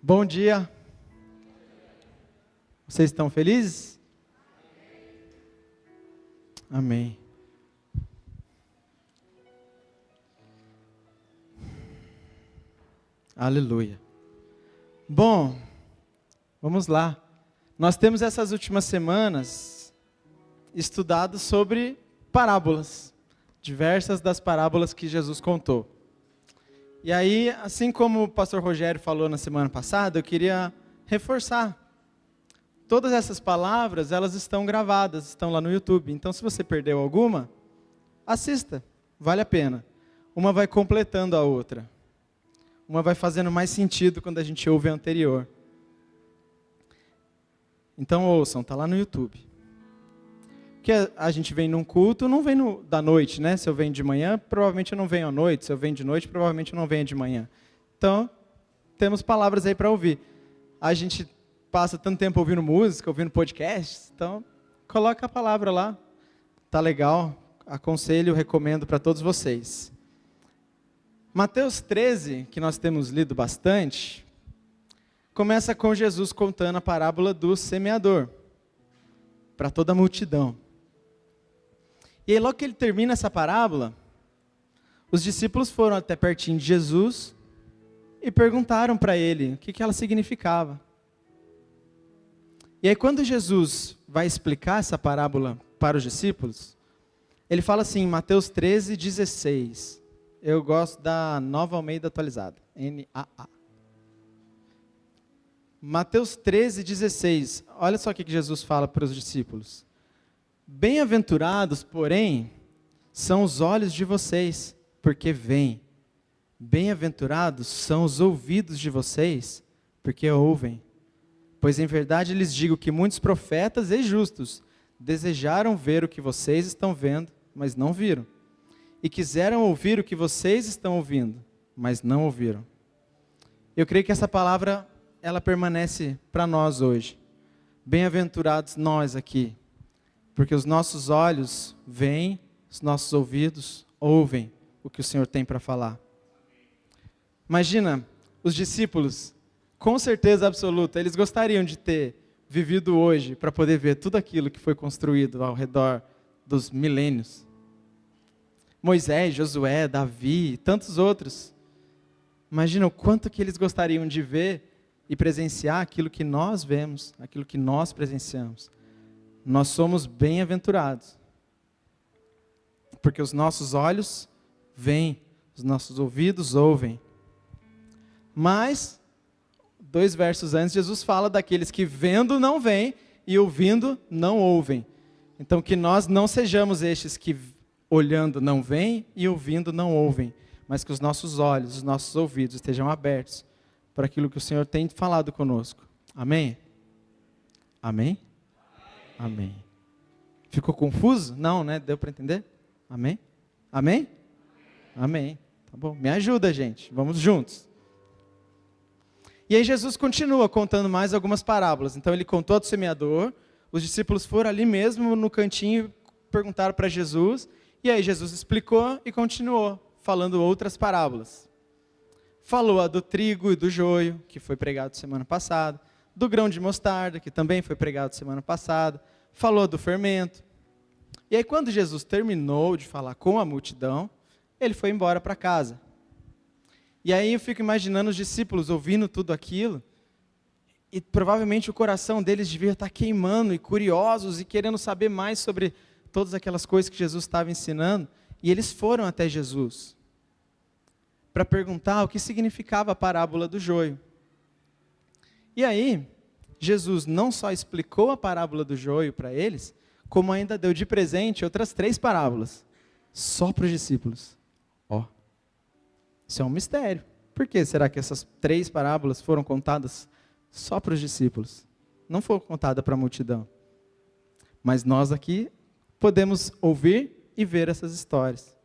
Bom dia. Vocês estão felizes? Amém. Aleluia. Bom, vamos lá. Nós temos essas últimas semanas estudado sobre parábolas, diversas das parábolas que Jesus contou. E aí, assim como o pastor Rogério falou na semana passada, eu queria reforçar. Todas essas palavras, elas estão gravadas, estão lá no YouTube. Então, se você perdeu alguma, assista, vale a pena. Uma vai completando a outra. Uma vai fazendo mais sentido quando a gente ouve a anterior. Então ouçam, está lá no YouTube. Porque a gente vem num culto, não vem da noite, né? Se eu venho de manhã, provavelmente eu não venho à noite. Se eu venho de noite, provavelmente eu não venho de manhã. Então, temos palavras aí para ouvir. A gente passa tanto tempo ouvindo música, ouvindo podcasts, então coloca a palavra lá. Tá legal, aconselho, recomendo para todos vocês. Mateus 13, que nós temos lido bastante, começa com Jesus contando a parábola do semeador, para toda a multidão. E aí, logo que ele termina essa parábola, os discípulos foram até pertinho de Jesus e perguntaram para ele o que ela significava. E aí, quando Jesus vai explicar essa parábola para os discípulos, ele fala assim, em Mateus 13, 16. Eu gosto da Nova Almeida Atualizada, NAA. Mateus 13, 16. Olha só o que Jesus fala para os discípulos. Bem-aventurados, porém, são os olhos de vocês, porque veem. Bem-aventurados são os ouvidos de vocês, porque ouvem. Pois em verdade lhes digo que muitos profetas e justos desejaram ver o que vocês estão vendo, mas não viram. E quiseram ouvir o que vocês estão ouvindo, mas não ouviram. Eu creio que essa palavra, ela permanece para nós hoje. Bem-aventurados nós aqui, porque os nossos olhos veem, os nossos ouvidos ouvem o que o Senhor tem para falar. Imagina, os discípulos, com certeza absoluta, eles gostariam de ter vivido hoje para poder ver tudo aquilo que foi construído ao redor dos milênios. Moisés, Josué, Davi e tantos outros. Imagina o quanto que eles gostariam de ver e presenciar aquilo que nós vemos, aquilo que nós presenciamos. Nós somos bem-aventurados, porque os nossos olhos veem, os nossos ouvidos ouvem. Mas, 2 versos antes, Jesus fala daqueles que vendo não veem e ouvindo não ouvem. Então, que nós não sejamos estes que olhando não veem e ouvindo não ouvem, mas que os nossos olhos, os nossos ouvidos estejam abertos para aquilo que o Senhor tem falado conosco. Amém? Amém? Amém. Ficou confuso? Não, né? Deu para entender? Amém? Amém? Amém. Tá bom. Me ajuda, gente. Vamos juntos. E aí Jesus continua contando mais algumas parábolas. Então ele contou a do semeador, os discípulos foram ali mesmo no cantinho, perguntaram para Jesus, e aí Jesus explicou e continuou falando outras parábolas. Falou a do trigo e do joio, que foi pregado semana passada, do grão de mostarda, que também foi pregado semana passada, falou do fermento. E aí quando Jesus terminou de falar com a multidão, ele foi embora para casa. E aí eu fico imaginando os discípulos ouvindo tudo aquilo, e provavelmente o coração deles devia estar queimando e curiosos e querendo saber mais sobre todas aquelas coisas que Jesus estava ensinando, e eles foram até Jesus para perguntar o que significava a parábola do joio. E aí, Jesus não só explicou a parábola do joio para eles, como ainda deu de presente outras 3 parábolas, só para os discípulos. Ó, isso é um mistério. Por que será que essas 3 parábolas foram contadas só para os discípulos? Não foram contadas para a multidão. Mas nós aqui podemos ouvir e ver essas histórias.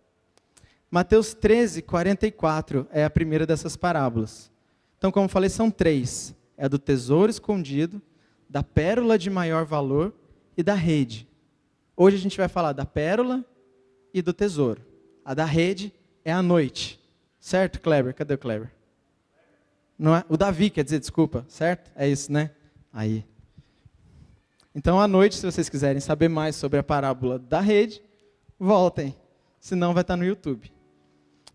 Mateus 13, 44 é a primeira dessas parábolas. Então, como falei, são 3. É a do tesouro escondido, da pérola de maior valor e da rede. Hoje a gente vai falar da pérola e do tesouro. A da rede é a noite. Certo, Kleber? Cadê o Kleber? Não é? O Davi, quer dizer, desculpa, certo? É isso, né? Aí. Então, à noite, se vocês quiserem saber mais sobre a parábola da rede, voltem, senão vai estar no YouTube.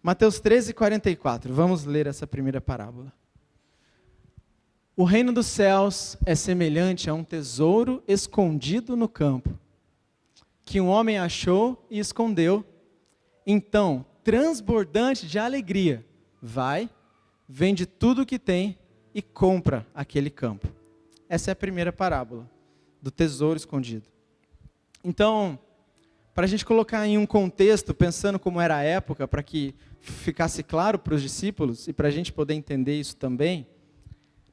Mateus 13:44, vamos ler essa primeira parábola. O reino dos céus é semelhante a um tesouro escondido no campo, que um homem achou e escondeu. Então, transbordante de alegria, vai, vende tudo o que tem e compra aquele campo. Essa é a primeira parábola do tesouro escondido. Então, para a gente colocar em um contexto, pensando como era a época, para que ficasse claro para os discípulos e para a gente poder entender isso também,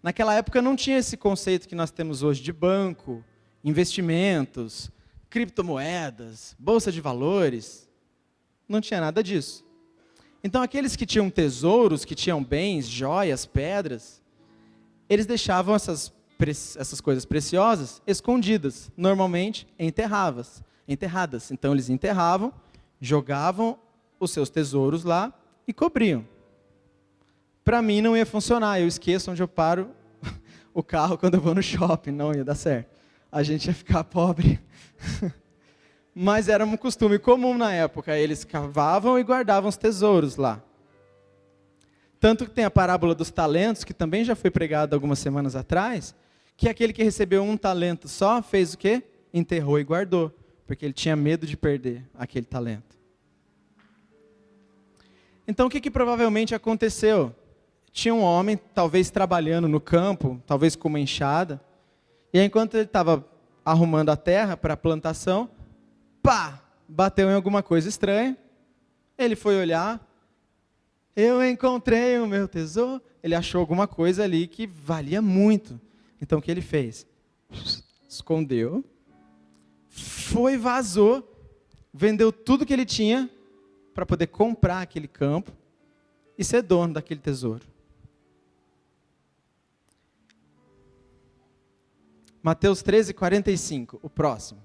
naquela época não tinha esse conceito que nós temos hoje de banco, investimentos, criptomoedas, bolsa de valores. Não tinha nada disso. Então, aqueles que tinham tesouros, que tinham bens, joias, pedras, eles deixavam essas coisas preciosas escondidas, normalmente enterradas. Então, eles enterravam, jogavam os seus tesouros lá e cobriam. Para mim, não ia funcionar. Eu esqueço onde eu paro o carro quando eu vou no shopping. Não ia dar certo. A gente ia ficar pobre. Mas era um costume comum na época. Eles cavavam e guardavam os tesouros lá. Tanto que tem a parábola dos talentos, que também já foi pregada algumas semanas atrás, que aquele que recebeu um talento só, fez o quê? Enterrou e guardou, porque ele tinha medo de perder aquele talento. Então, o que provavelmente aconteceu? Tinha um homem, talvez trabalhando no campo, talvez com uma enxada, e aí, enquanto ele estava arrumando a terra para a plantação, pá, bateu em alguma coisa estranha, ele foi olhar, eu encontrei o meu tesouro, ele achou alguma coisa ali que valia muito. Então, o que ele fez? Escondeu, foi, vazou, vendeu tudo que ele tinha para poder comprar aquele campo e ser dono daquele tesouro. Mateus 13:45, o próximo.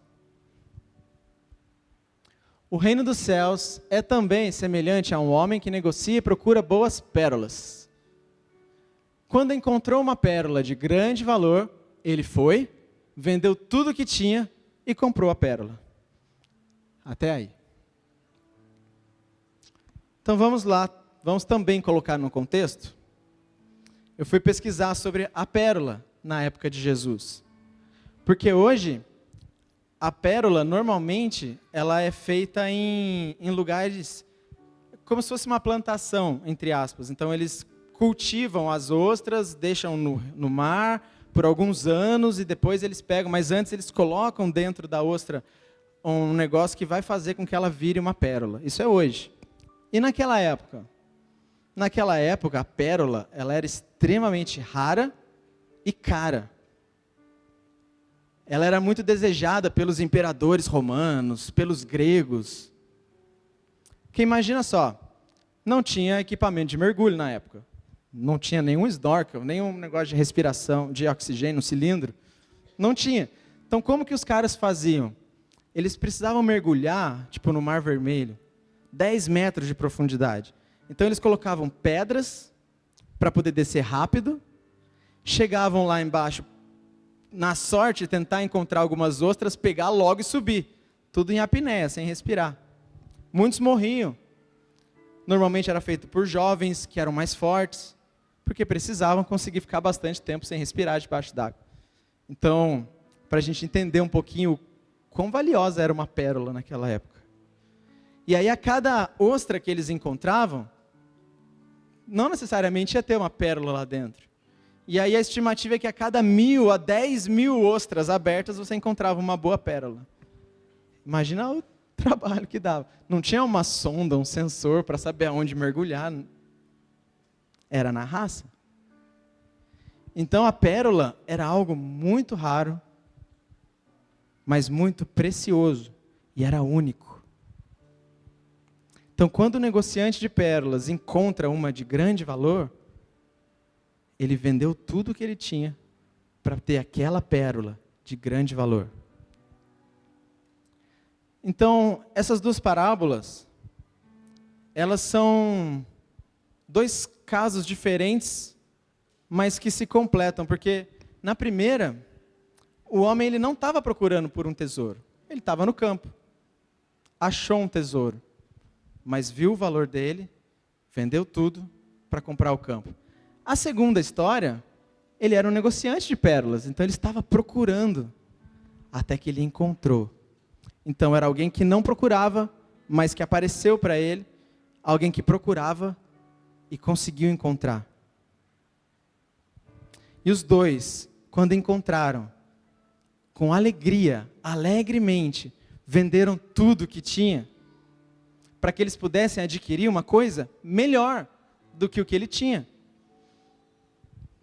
O reino dos céus é também semelhante a um homem que negocia e procura boas pérolas. Quando encontrou uma pérola de grande valor, ele foi, vendeu tudo o que tinha e comprou a pérola. Até aí. Então vamos lá, vamos também colocar no contexto. Eu fui pesquisar sobre a pérola na época de Jesus. Porque hoje, a pérola, normalmente, ela é feita em lugares, como se fosse uma plantação, entre aspas. Então, eles cultivam as ostras, deixam no mar por alguns anos e depois eles pegam, mas antes eles colocam dentro da ostra um negócio que vai fazer com que ela vire uma pérola. Isso é hoje. E naquela época? Naquela época, a pérola, ela era extremamente rara e cara. Ela era muito desejada pelos imperadores romanos, pelos gregos. Porque imagina só, não tinha equipamento de mergulho na época. Não tinha nenhum snorkel, nenhum negócio de respiração, de oxigênio, no cilindro. Não tinha. Então, como que os caras faziam? Eles precisavam mergulhar, tipo no Mar Vermelho, 10 metros de profundidade. Então, eles colocavam pedras para poder descer rápido, chegavam lá embaixo, na sorte, tentar encontrar algumas ostras, pegar logo e subir. Tudo em apneia, sem respirar. Muitos morriam. Normalmente era feito por jovens que eram mais fortes, porque precisavam conseguir ficar bastante tempo sem respirar debaixo d'água. Então, para a gente entender um pouquinho quão valiosa era uma pérola naquela época. E aí, a cada ostra que eles encontravam, não necessariamente ia ter uma pérola lá dentro. E aí a estimativa é que a cada 1.000 a 10.000 ostras abertas você encontrava uma boa pérola. Imagina o trabalho que dava. Não tinha uma sonda, um sensor para saber aonde mergulhar. Era na raça. Então a pérola era algo muito raro, mas muito precioso. E era único. Então quando o negociante de pérolas encontra uma de grande valor, ele vendeu tudo o que ele tinha para ter aquela pérola de grande valor. Então, essas duas parábolas, elas são dois casos diferentes mas que se completam, porque na primeira, o homem ele não estava procurando por um tesouro, ele estava no campo, achou um tesouro, mas viu o valor dele, vendeu tudo para comprar o campo. A segunda história, ele era um negociante de pérolas, então ele estava procurando, até que ele encontrou. Então era alguém que não procurava, mas que apareceu para ele, alguém que procurava e conseguiu encontrar. E os dois, quando encontraram, com alegria, alegremente, venderam tudo que tinha, para que eles pudessem adquirir uma coisa melhor do que o que ele tinha.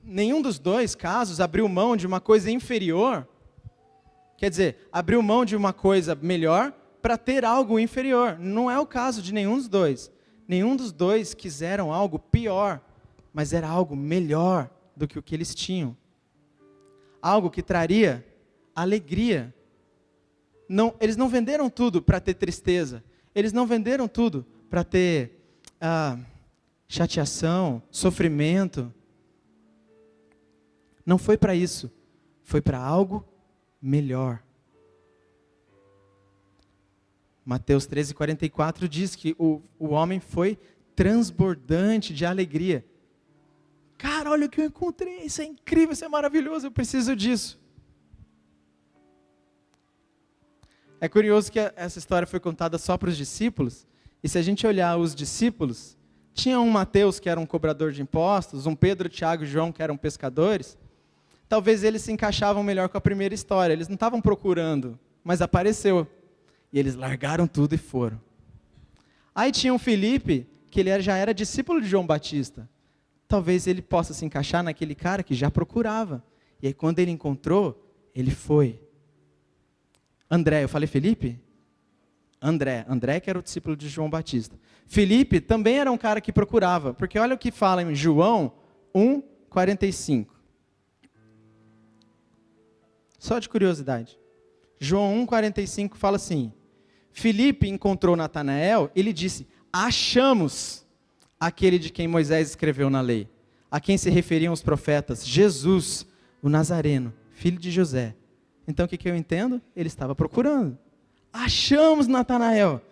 Nenhum dos dois casos abriu mão de uma coisa inferior, quer dizer, abriu mão de uma coisa melhor para ter algo inferior. Não é o caso de nenhum dos dois. Nenhum dos dois quiseram algo pior, mas era algo melhor do que o que eles tinham. Algo que traria alegria. Não, eles não venderam tudo para ter tristeza. Eles não venderam tudo para ter chateação, sofrimento. Não foi para isso. Foi para algo melhor. Mateus 13:44 diz que o homem foi transbordante de alegria. Cara, olha o que eu encontrei, isso é incrível, isso é maravilhoso, eu preciso disso. É curioso que essa história foi contada só para os discípulos, e se a gente olhar os discípulos, tinha um Mateus que era um cobrador de impostos, um Pedro, Tiago e João que eram pescadores, talvez eles se encaixavam melhor com a primeira história, eles não estavam procurando, mas apareceu, e eles largaram tudo e foram. Aí tinha um Felipe, que ele já era discípulo de João Batista, talvez ele possa se encaixar naquele cara que já procurava, e aí quando ele encontrou, ele foi. André, eu falei Felipe? André que era o discípulo de João Batista. Felipe também era um cara que procurava, porque olha o que fala em João 1:45. Só de curiosidade. João 1:45 fala assim: Felipe encontrou Natanael e lhe disse: achamos aquele de quem Moisés escreveu na lei, a quem se referiam os profetas, Jesus, o Nazareno, filho de José. Então o que eu entendo? Ele estava procurando. Achamos Natanael.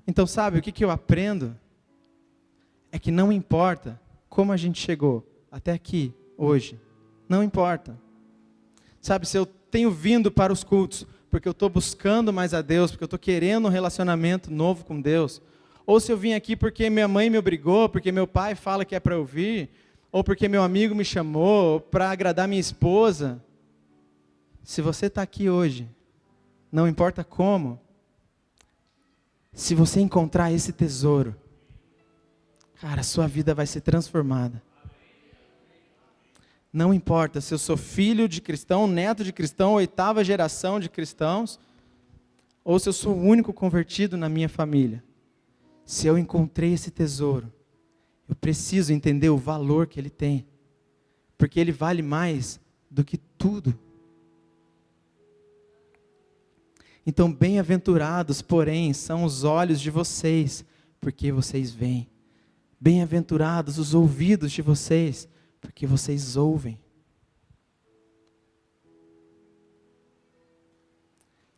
Então sabe o que eu aprendo? É que não importa como a gente chegou até aqui, hoje. Não importa. Sabe, se eu tenho vindo para os cultos porque eu estou buscando mais a Deus, porque eu estou querendo um relacionamento novo com Deus, ou se eu vim aqui porque minha mãe me obrigou, porque meu pai fala que é para eu vir, ou porque meu amigo me chamou para agradar minha esposa. Se você está aqui hoje, não importa como, se você encontrar esse tesouro, cara, a sua vida vai ser transformada. Não importa se eu sou filho de cristão, neto de cristão, 8ª geração de cristãos, ou se eu sou o único convertido na minha família. Se eu encontrei esse tesouro, eu preciso entender o valor que ele tem, porque ele vale mais do que tudo. Então, bem-aventurados, porém, são os olhos de vocês, porque vocês veem. Bem-aventurados os ouvidos de vocês, porque vocês ouvem.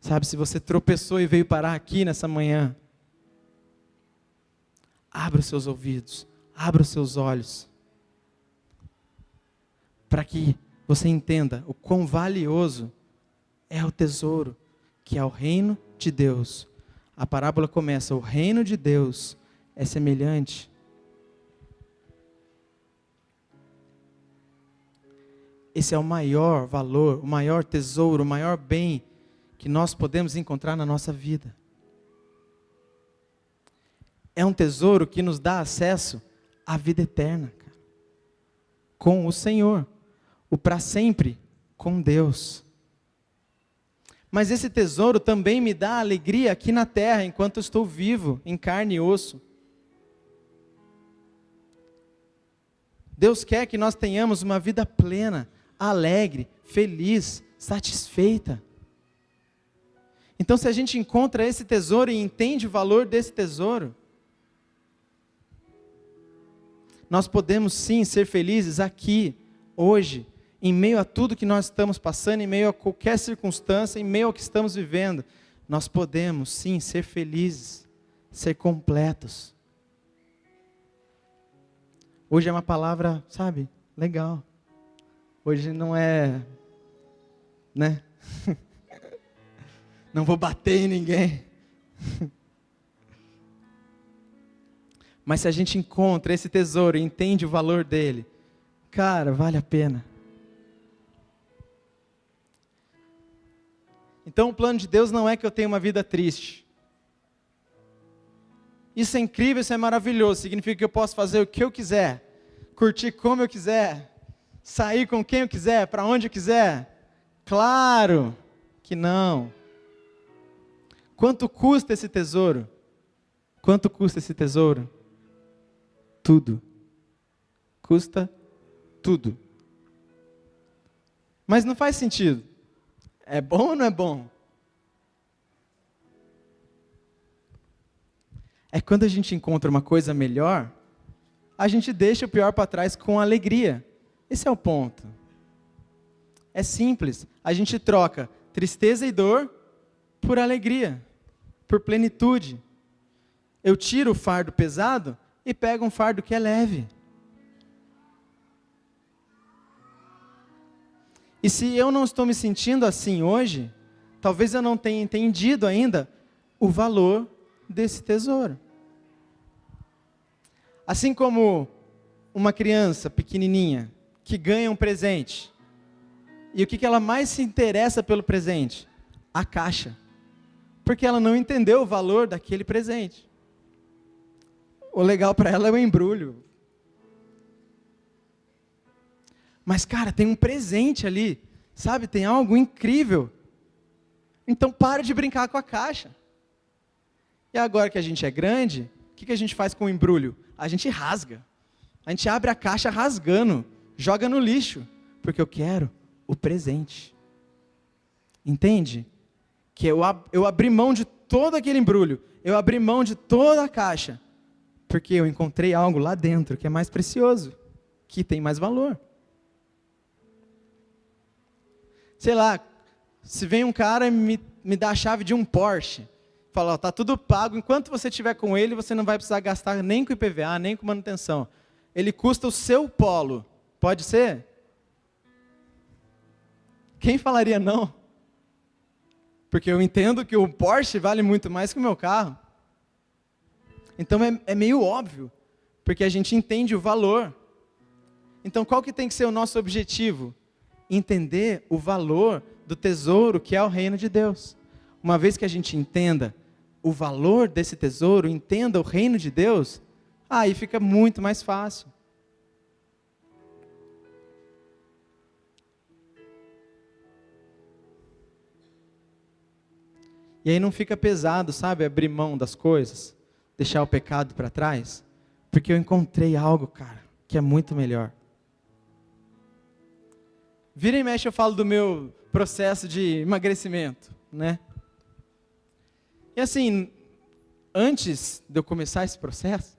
Sabe, se você tropeçou e veio parar aqui nessa manhã, abra os seus ouvidos, abra os seus olhos, para que você entenda o quão valioso é o tesouro, que é o reino de Deus. A parábola começa: o reino de Deus é semelhante. Esse é o maior valor, o maior tesouro, o maior bem que nós podemos encontrar na nossa vida. É um tesouro que nos dá acesso à vida eterna, cara, com o Senhor, o para sempre com Deus. Mas esse tesouro também me dá alegria aqui na terra, enquanto eu estou vivo, em carne e osso. Deus quer que nós tenhamos uma vida plena, alegre, feliz, satisfeita. Então, se a gente encontra esse tesouro e entende o valor desse tesouro, nós podemos sim ser felizes aqui, hoje, em meio a tudo que nós estamos passando, em meio a qualquer circunstância, em meio ao que estamos vivendo. Nós podemos sim ser felizes, ser completos. Hoje é uma palavra, sabe, legal. Hoje não é, né? Não vou bater em ninguém. Mas se a gente encontra esse tesouro e entende o valor dele, cara, vale a pena. Então o plano de Deus não é que eu tenha uma vida triste. Isso é incrível, isso é maravilhoso. Significa que eu posso fazer o que eu quiser, curtir como eu quiser, sair com quem eu quiser, para onde eu quiser. Claro que não. Quanto custa esse tesouro? Quanto custa esse tesouro? Tudo. Custa tudo. Mas não faz sentido. É bom ou não é bom? É quando a gente encontra uma coisa melhor, a gente deixa o pior para trás com alegria. Esse é o ponto. É simples. A gente troca tristeza e dor por alegria, por plenitude. Eu tiro o fardo pesado e pego um fardo que é leve. E se eu não estou me sentindo assim hoje, talvez eu não tenha entendido ainda o valor desse tesouro. Assim como uma criança pequenininha que ganha um presente, e o que ela mais se interessa pelo presente? A caixa. Porque ela não entendeu o valor daquele presente. O legal para ela é o embrulho. Mas, cara, tem um presente ali, sabe? Tem algo incrível. Então, para de brincar com a caixa. E agora que a gente é grande, o que a gente faz com o embrulho? A gente rasga. A gente abre a caixa rasgando, joga no lixo, porque eu quero o presente. Entende? Que eu abri mão de todo aquele embrulho, eu abri mão de toda a caixa, porque eu encontrei algo lá dentro que é mais precioso, que tem mais valor. Sei lá, se vem um cara e me dá a chave de um Porsche, fala, ó, tá tudo pago, enquanto você estiver com ele, você não vai precisar gastar nem com IPVA, nem com manutenção. Ele custa o seu Polo, pode ser? Quem falaria não? Porque eu entendo que o Porsche vale muito mais que o meu carro. Então é meio óbvio, porque a gente entende o valor. Então qual que tem que ser o nosso objetivo? Entender o valor do tesouro que é o reino de Deus. Uma vez que a gente entenda o valor desse tesouro, entenda o reino de Deus, aí fica muito mais fácil. E aí não fica pesado, sabe, abrir mão das coisas, deixar o pecado para trás, porque eu encontrei algo, cara, que é muito melhor. Vira e mexe eu falo do meu processo de emagrecimento, né? E assim, antes de eu começar esse processo,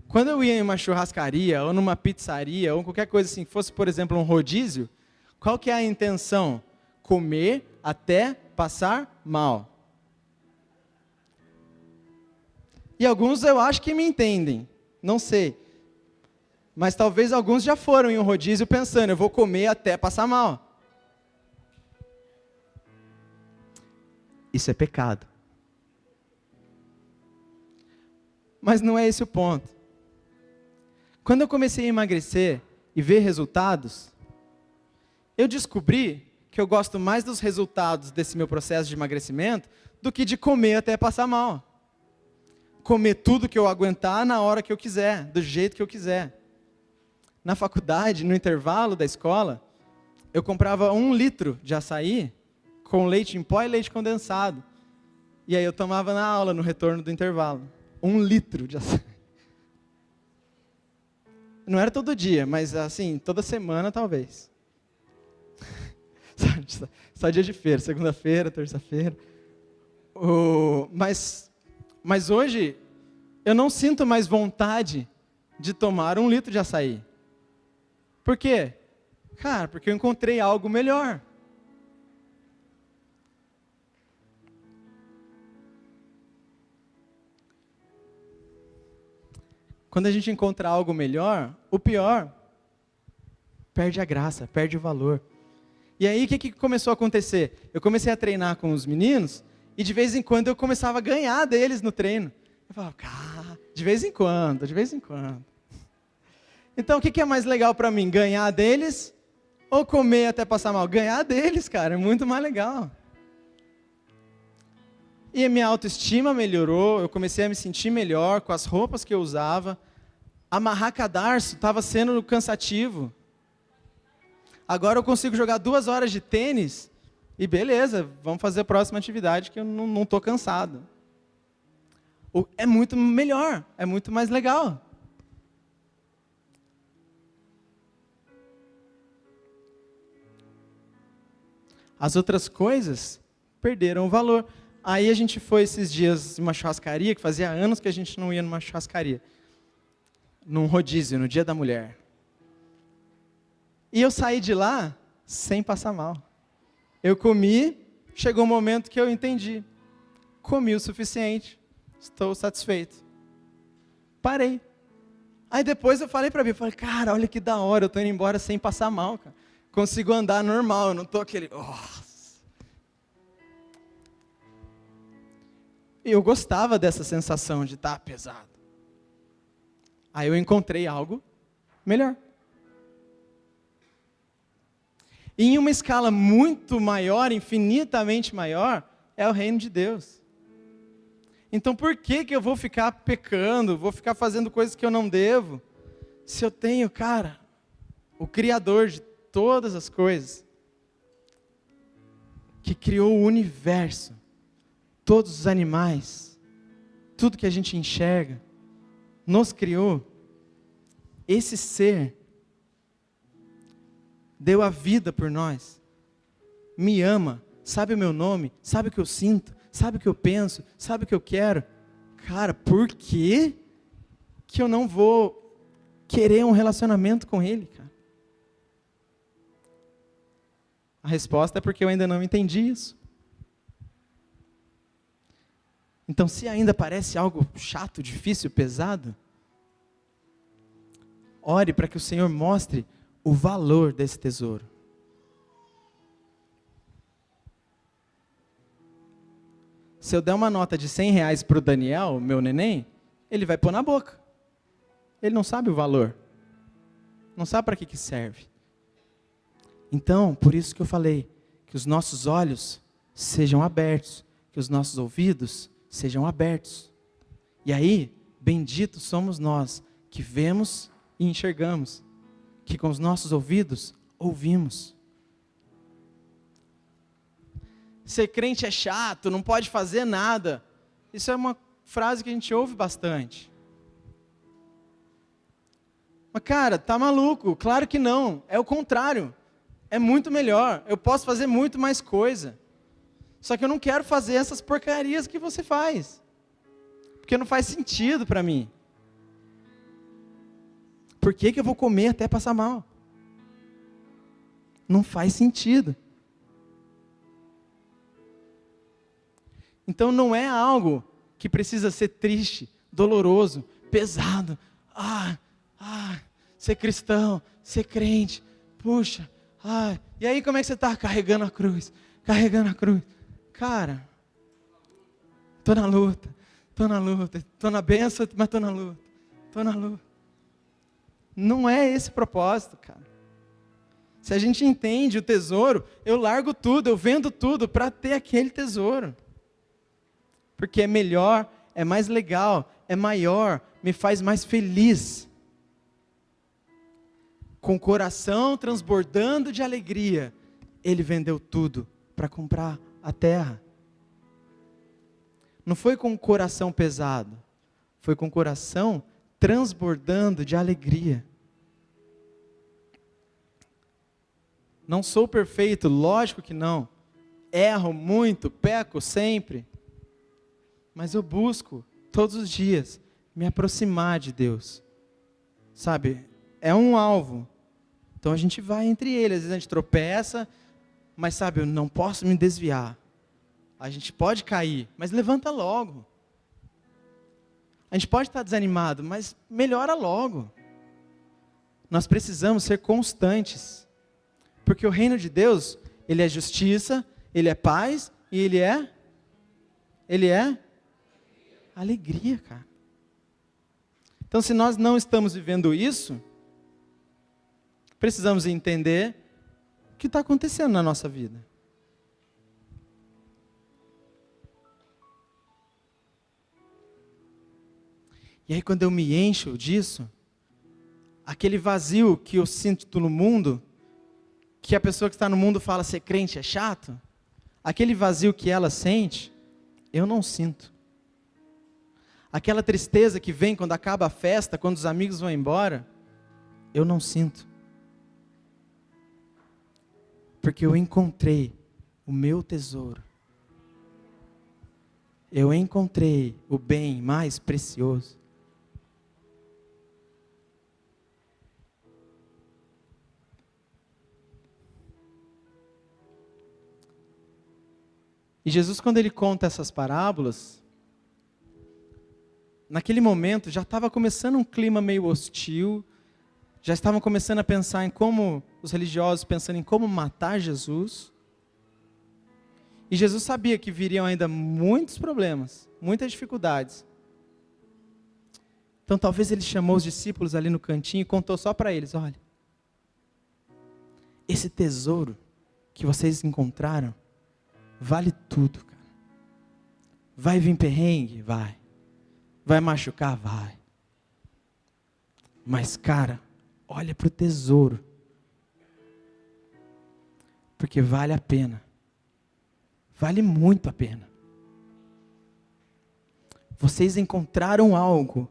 quando eu ia em uma churrascaria, ou numa pizzaria, ou qualquer coisa assim, fosse, por exemplo, um rodízio, qual que é a intenção? Comer até passar mal. E alguns eu acho que me entendem, não sei. Mas talvez alguns já foram em um rodízio pensando, eu vou comer até passar mal. Isso é pecado. Mas não é esse o ponto. Quando eu comecei a emagrecer e ver resultados, eu descobri que eu gosto mais dos resultados desse meu processo de emagrecimento do que de comer até passar mal. Comer tudo que eu aguentar na hora que eu quiser, do jeito que eu quiser. Na faculdade, no intervalo da escola, eu comprava 1 litro de açaí com leite em pó e leite condensado. E aí eu tomava na aula, no retorno do intervalo. 1 litro de açaí. Não era todo dia, mas assim, toda semana talvez. Só dia de feira, segunda-feira, terça-feira. Mas hoje, eu não sinto mais vontade de tomar 1 litro de açaí. Por quê? Cara, porque eu encontrei algo melhor. Quando a gente encontra algo melhor, o pior, perde a graça, perde o valor. E aí, o que começou a acontecer? Eu comecei a treinar com os meninos, e de vez em quando eu começava a ganhar deles no treino. Eu falava, cara, de vez em quando. Então, o que é mais legal para mim? Ganhar deles ou comer até passar mal? Ganhar deles, cara, é muito mais legal. E a minha autoestima melhorou, eu comecei a me sentir melhor com as roupas que eu usava. Amarrar cadarço estava sendo cansativo. Agora eu consigo jogar 2 horas de tênis e beleza, vamos fazer a próxima atividade que eu não estou cansado. É muito melhor, é muito mais legal. As outras coisas perderam o valor. Aí a gente foi esses dias numa churrascaria, que fazia anos que a gente não ia numa churrascaria. Num rodízio, no Dia da Mulher. E eu saí de lá sem passar mal. Eu comi, chegou um momento que eu entendi. Comi o suficiente, estou satisfeito. Parei. Aí depois eu falei para mim, cara, olha que da hora, eu estou indo embora sem passar mal, cara. Consigo andar normal, eu não estou aquele... Eu gostava dessa sensação de estar pesado. Aí eu encontrei algo melhor. E em uma escala muito maior, infinitamente maior, é o reino de Deus. Então por que eu vou ficar pecando, vou ficar fazendo coisas que eu não devo, se eu tenho, cara, o Criador de todas as coisas, que criou o universo, todos os animais, tudo que a gente enxerga, nos criou, esse ser deu a vida por nós, me ama, sabe o meu nome, sabe o que eu sinto, sabe o que eu penso, sabe o que eu quero. Cara, por que eu não vou querer um relacionamento com Ele, cara? A resposta é porque eu ainda não entendi isso. Então, se ainda parece algo chato, difícil, pesado, ore para que o Senhor mostre o valor desse tesouro. Se eu der uma nota de R$100 para o Daniel, meu neném, ele vai pôr na boca. Ele não sabe o valor. Não sabe para que serve. Então, por isso que eu falei, que os nossos olhos sejam abertos, que os nossos ouvidos sejam abertos. E aí, benditos somos nós, que vemos e enxergamos, que com os nossos ouvidos ouvimos. Ser crente é chato, não pode fazer nada. Isso é uma frase que a gente ouve bastante. Mas cara, tá maluco? Claro que não, é o contrário. É muito melhor, eu posso fazer muito mais coisa. Só que eu não quero fazer essas porcarias que você faz. Porque não faz sentido para mim. Por que eu vou comer até passar mal? Não faz sentido. Então não é algo que precisa ser triste, doloroso, pesado. Ser cristão, ser crente. Puxa, e aí como é que você está? Carregando a cruz. Cara, estou na luta, estou na bênção, mas estou na luta. Não é esse o propósito, cara. Se a gente entende o tesouro, eu largo tudo, eu vendo tudo para ter aquele tesouro. Porque é melhor, é mais legal, é maior, me faz mais feliz. Com o coração transbordando de alegria, ele vendeu tudo para comprar a terra. Não foi com o coração pesado, foi com o coração transbordando de alegria. Não sou perfeito, lógico que não. Erro muito, peco sempre. Mas eu busco, todos os dias, me aproximar de Deus. sabe, é um alvo. Então a gente vai entre eles, às vezes a gente tropeça, mas sabe, eu não posso me desviar. A gente pode cair, mas levanta logo. A gente pode estar desanimado, mas melhora logo. Nós precisamos ser constantes. Porque o reino de Deus, ele é justiça, ele é paz e ele é alegria, cara. Então, se nós não estamos vivendo isso, precisamos entender o que está acontecendo na nossa vida. E aí, quando eu me encho disso, aquele vazio que eu sinto no mundo, que a pessoa que está no mundo fala ser crente é chato, aquele vazio que ela sente, eu não sinto. Aquela tristeza que vem quando acaba a festa, quando os amigos vão embora, eu não sinto. Porque eu encontrei o meu tesouro. Eu encontrei o bem mais precioso. E Jesus, quando ele conta essas parábolas, naquele momento já estava começando um clima meio hostil, já estavam começando a pensar em como, os religiosos pensando em como matar Jesus. E Jesus sabia que viriam ainda muitos problemas, muitas dificuldades. Então talvez ele chamou os discípulos ali no cantinho e contou só para eles, olha, esse tesouro que vocês encontraram, vale tudo, cara. Vai vir perrengue? Vai. Vai machucar? Vai. Mas, cara, olha para o tesouro. Porque vale a pena. Vale muito a pena. Vocês encontraram algo,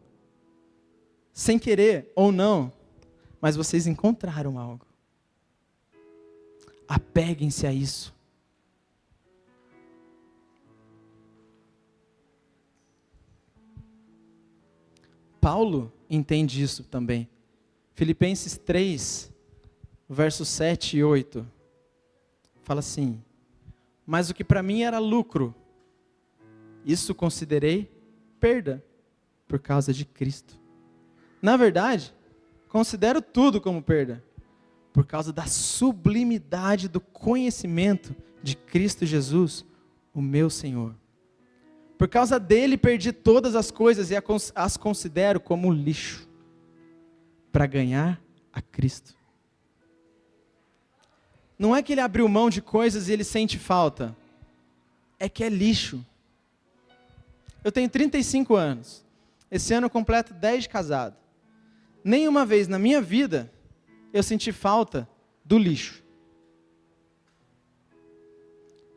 sem querer ou não, mas vocês encontraram algo. Apeguem-se a isso. Paulo entende isso também. Filipenses 3, versos 7 e 8. Fala assim: mas o que para mim era lucro, isso considerei perda por causa de Cristo. Na verdade, considero tudo como perda, por causa da sublimidade do conhecimento de Cristo Jesus, o meu Senhor. Por causa dele perdi todas as coisas e as considero como lixo, para ganhar a Cristo. Não é que ele abriu mão de coisas e ele sente falta, é que é lixo. Eu tenho 35 anos, esse ano eu completo 10 de casado. Nenhuma vez na minha vida eu senti falta do lixo.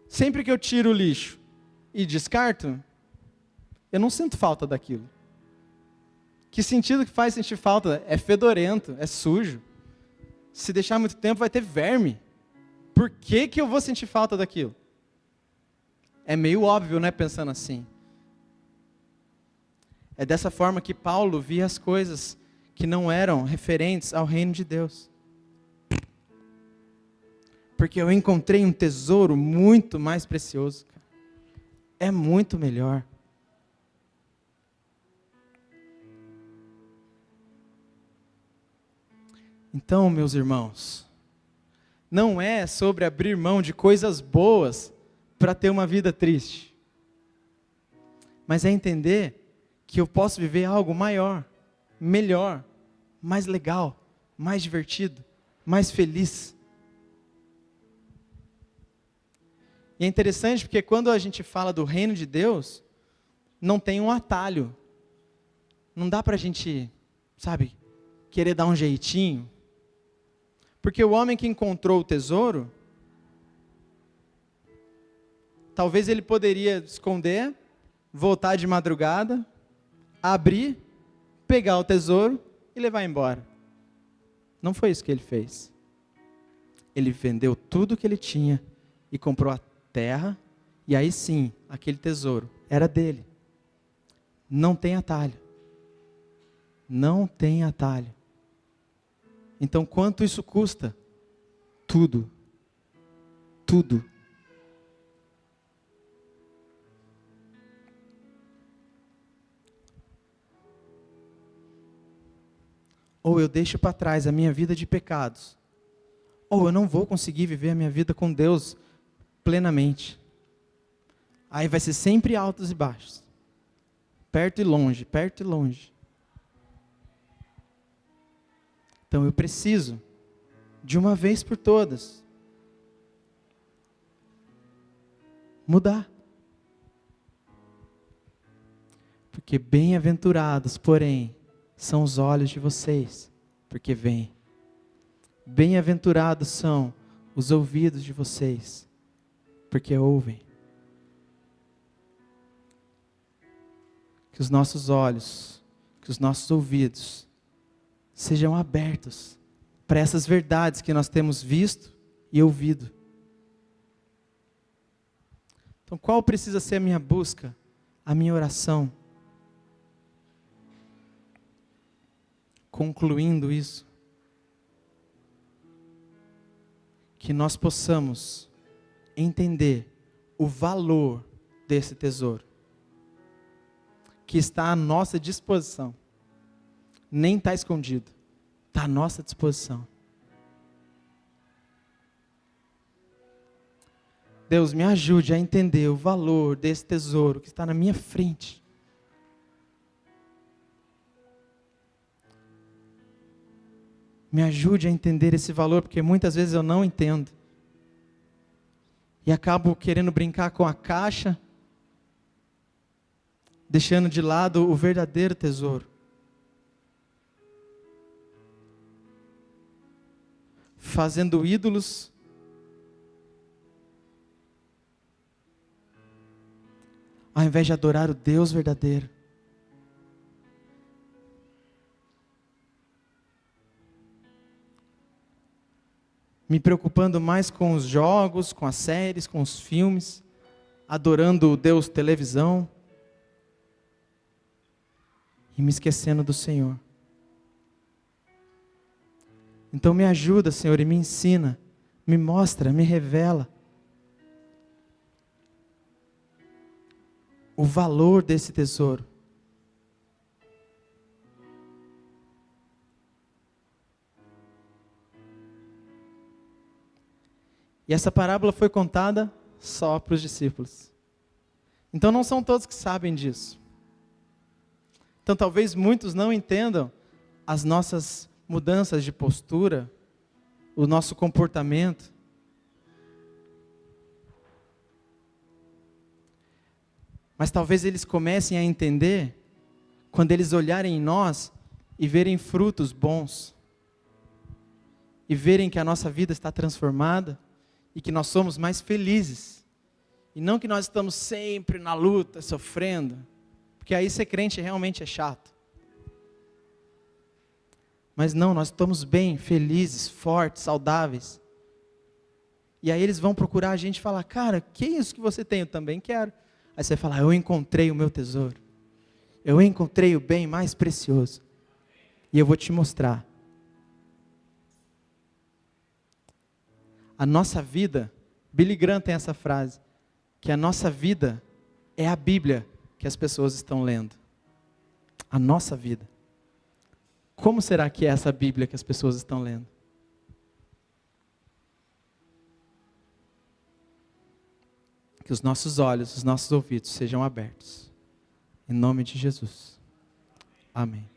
Sempre que eu tiro o lixo e descarto, eu não sinto falta daquilo. Que sentido que faz sentir falta? É fedorento, é sujo. Se deixar muito tempo vai ter verme. Por que eu vou sentir falta daquilo? É meio óbvio, né, pensando assim. É dessa forma que Paulo via as coisas que não eram referentes ao reino de Deus. Porque eu encontrei um tesouro muito mais precioso. É muito melhor. Então, meus irmãos, não é sobre abrir mão de coisas boas para ter uma vida triste. Mas é entender que eu posso viver algo maior, melhor, mais legal, mais divertido, mais feliz. E é interessante porque quando a gente fala do reino de Deus, não tem um atalho. Não dá para a gente, sabe, querer dar um jeitinho. Porque o homem que encontrou o tesouro, talvez ele poderia esconder, voltar de madrugada, abrir, pegar o tesouro e levar embora. Não foi isso que ele fez. Ele vendeu tudo que ele tinha e comprou a terra, e aí sim, aquele tesouro era dele. Não tem atalho. Não tem atalho. Então, quanto isso custa? Tudo. Tudo. Ou eu deixo para trás a minha vida de pecados, ou eu não vou conseguir viver a minha vida com Deus plenamente. Aí vai ser sempre altos e baixos. Perto e longe, perto e longe. Então eu preciso, de uma vez por todas, mudar. Porque bem-aventurados, porém, são os olhos de vocês, porque veem. Bem-aventurados são os ouvidos de vocês, porque ouvem. Que os nossos olhos, que os nossos ouvidos sejam abertos para essas verdades que nós temos visto e ouvido. Então, qual precisa ser a minha busca, a minha oração? Concluindo isso, que nós possamos entender o valor desse tesouro, que está à nossa disposição, nem está escondido, está à nossa disposição. Deus, me ajude a entender o valor desse tesouro que está na minha frente. Me ajude a entender esse valor, porque muitas vezes eu não entendo. E acabo querendo brincar com a caixa, deixando de lado o verdadeiro tesouro. Fazendo ídolos, ao invés de adorar o Deus verdadeiro. Me preocupando mais com os jogos, com as séries, com os filmes, adorando o Deus televisão, e me esquecendo do Senhor. Então me ajuda, Senhor, e me ensina, me mostra, me revela o valor desse tesouro. E essa parábola foi contada só para os discípulos. Então não são todos que sabem disso. Então talvez muitos não entendam as nossas mudanças de postura, o nosso comportamento. Mas talvez eles comecem a entender quando eles olharem em nós e verem frutos bons. E verem que a nossa vida está transformada. E que nós somos mais felizes. E não que nós estamos sempre na luta, sofrendo. Porque aí ser crente realmente é chato. Mas não, nós estamos bem, felizes, fortes, saudáveis. E aí eles vão procurar a gente e falar, cara, que é isso que você tem? Eu também quero. Aí você fala, eu encontrei o meu tesouro. Eu encontrei o bem mais precioso. E eu vou te mostrar. A nossa vida, Billy Graham tem essa frase, que a nossa vida é a Bíblia que as pessoas estão lendo. A nossa vida. Como será que é essa Bíblia que as pessoas estão lendo? Que os nossos olhos, os nossos ouvidos sejam abertos. Em nome de Jesus. Amém.